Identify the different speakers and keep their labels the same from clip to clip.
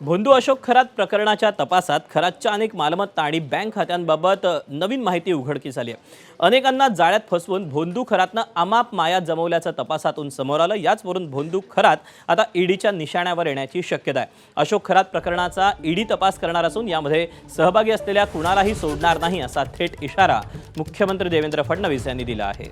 Speaker 1: भोंदू अशोक खरात प्रकरणाच्या तपासात खरातच्या अनेक मालमत्ता आणि बँक खात्यांबाबत नवीन माहिती उघडकीस आली आहे। अनेकांना जाळ्यात फसवून भोंदू खरातनं अमाप माया जमवल्याचं तपासातून समोर आलं। याचवरून भोंदू खरात आता ईडीच्या निशाण्यावर येण्याची शक्यता आहे। अशोक खरात प्रकरणाचा ईडी तपास करणार असून यामध्ये सहभागी असलेल्या कुणालाही सोडणार नाही असा थेट इशारा मुख्यमंत्री देवेंद्र फडणवीस यांनी दिला आहे।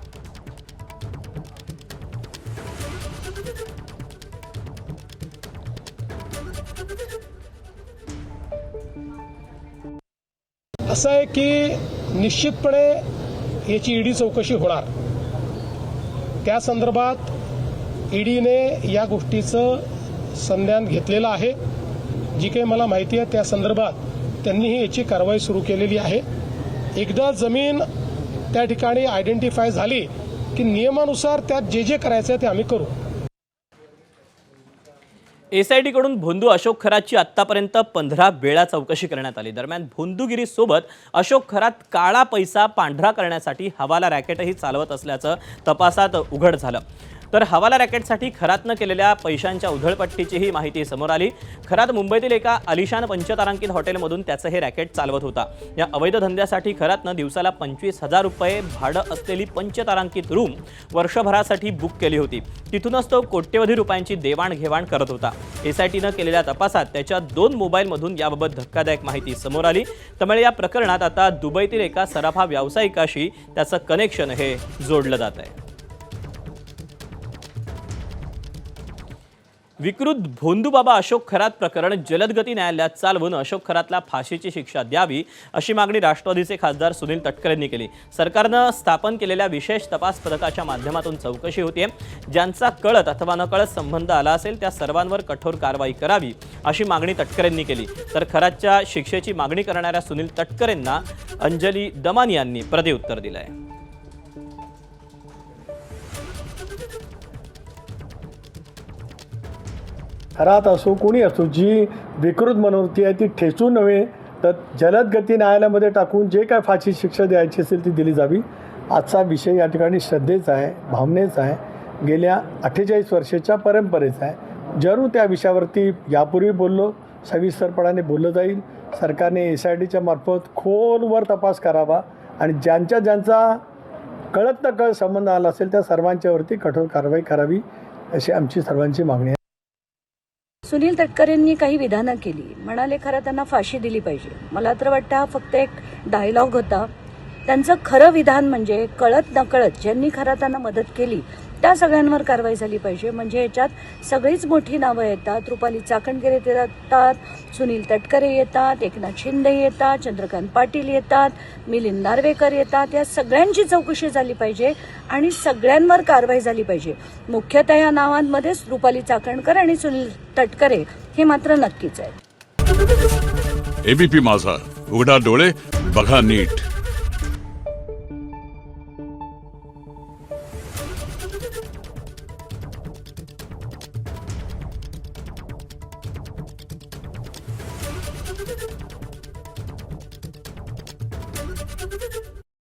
Speaker 2: असं आहे की निश्चितपणे याची ईडी चौकशी होणार। त्या संदर्भात ईडीने या गोष्टीचं संज्ञान घेतलेलं आहे। जी काही मला माहिती आहे त्या संदर्भात त्यांनीही याची कारवाई सुरू केलेली आहे। एकदा जमीन त्या ठिकाणी आयडेंटिफाय झाली की नियमानुसार त्यात जे जे करायचं ते आम्ही करू।
Speaker 1: एसआयटी कडून भोंदू अशोक खरातची आतापर्यंत 15 वेळा चौकशी करण्यात आली। दरम्यान भोंदूगिरी सोबत अशोक खरात काळा पैसा पांढरा करण्यासाठी हवाला रॅकेटही चालवत असल्याचं तपासात उघड झालं। तर हवाला रॅकेटसाठी खरातनं केलेल्या पैशांच्या उधळपट्टीचीही माहिती समोर आली। खरात मुंबईतील एका आलिशान पंचतारांकित हॉटेलमधून त्याचं हे रॅकेट चालवत होता। या अवैध धंद्यासाठी खरातनं दिवसाला 25,000 रुपये भाडं असलेली पंचतारांकित रूम वर्षभरासाठी बुक केली होती। तिथूनच तो कोट्यवधी रुपयांची देवाणघेवाण करत होता। एसआयटीनं केलेल्या तपासात त्याच्या 2 मोबाईलमधून याबाबत धक्कादायक माहिती समोर आली। त्यामुळे या प्रकरणात आता दुबईतील एका सराफा व्यावसायिकाशी त्याचं कनेक्शन हे जोडलं जात आहे। विकृत भोंदूबाबा अशोक खरात प्रकरण जलदगती न्यायालयात चालवून अशोक खरातला फाशीची शिक्षा द्यावी अशी मागणी राष्ट्रवादीचे खासदार सुनील तटकरे यांनी केली। सरकारनं स्थापन केलेल्या विशेष तपास पथकाच्या माध्यमातून चौकशी होतीये। ज्यांचा कळत अथवा नकळत संबंध आला असेल त्या सर्वांवर कठोर कारवाई करावी अशी मागणी तटकरे यांनी केली। तर खरातच्या शिक्षेची मागणी करणाऱ्या सुनील तटकरेंना अंजली दमानी यांनी प्रत्युत्तर दिलं आहे।
Speaker 3: खरात असो कोणी असो जी विकृत मनोवृत्ती आहे ती ठेचून नव्हे तर जलद गती न्यायालयामध्ये टाकून जे काय फाशी शिक्षा द्यायची असेल ती दिली जावी। आजचा विषय या ठिकाणी श्रद्धेचा आहे, भावनेचा आहे, गेल्या 48 वर्षाच्या परंपरेचा आहे। जरूर त्या विषयावरती यापूर्वी बोललो, सविस्तरपणाने बोललं जाईल। सरकारने एसआयटीच्या मार्फत खोलवर तपास करावा आणि ज्यांचा कळत नकळत संबंध आला असेल त्या सर्वांच्यावरती कठोर कारवाई करावी अशी आमची सर्वांची मागणी आहे।
Speaker 4: सुनील तटकरेंनी काही विधानं केली, म्हणाले खरं त्यांना फाशी दिली पाहिजे। मला तर वाटतं हा फक्त एक डायलॉग होता। त्यांचं खरं विधान म्हणजे कळत नकळत ज्यांनी खरं त्यांना मदत केली त्या सगळ्यांवर कारवाई झाली पाहिजे। म्हणजे याच्यात सगळीच मोठी नावं येतात। रुपाली चाकणकर येतात, सुनील तटकरे येतात, एकनाथ शिंदे येतात, चंद्रकांत पाटील येतात, मिलिंद नार्वेकर येतात। या सगळ्यांची चौकशी झाली पाहिजे आणि सगळ्यांवर कारवाई झाली पाहिजे। मुख्यतः या नावांमध्येच रुपाली चाकणकर आणि सुनील तटकरे हे मात्र नक्कीच आहेत।
Speaker 5: एबीपी माझा, उघडा डोळे बघा नीट।